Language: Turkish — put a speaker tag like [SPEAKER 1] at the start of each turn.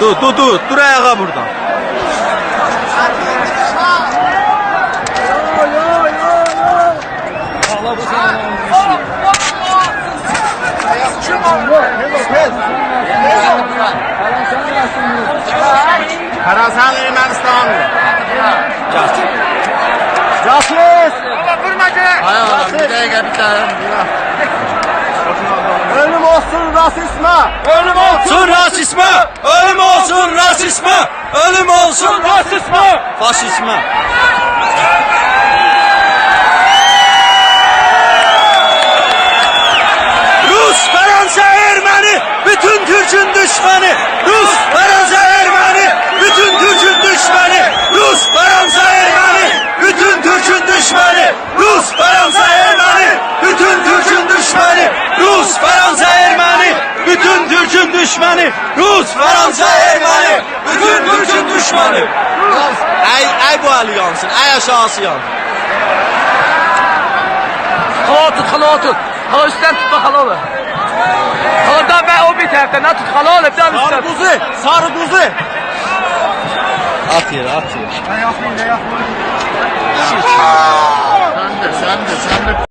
[SPEAKER 1] Dur ayağa buradan.
[SPEAKER 2] Karasan Ermənistan.
[SPEAKER 1] Casus!
[SPEAKER 2] Vurma gel.
[SPEAKER 1] Bir dakika bir tane.
[SPEAKER 2] Ölüm olsun rasizme.
[SPEAKER 1] Ölüm olsun rasizme! Ölüm olsun rasizme! Ölüm olsun rasizme! Faşizme! Rus, Fransa, Ermeni, bütün Türk'ün düşmanı! Rus, Fransa, Ermeni, bütün Türk'ün düşmanı! Rus, Fransa, Ermeni, bütün Türk'ün düşmanı! Rus, Fransa, Ermeni, bütün Türk'ün düşmanı! Rus, Fransa, Ermeni, bütün Türk'ün düşmanı! Rus, Fransa, Ermeni, bütün Türk'ün düşmanı! Ay bu Ali yansın, ay aşağısı yansın.
[SPEAKER 3] Hala tut. Hala üstten tutma halalı. Haladan ve o bir taraftan ne tut halalı bir daha üstten.
[SPEAKER 1] Sarı kuzu. At yere.
[SPEAKER 2] Ne yapayım?
[SPEAKER 1] Sen de.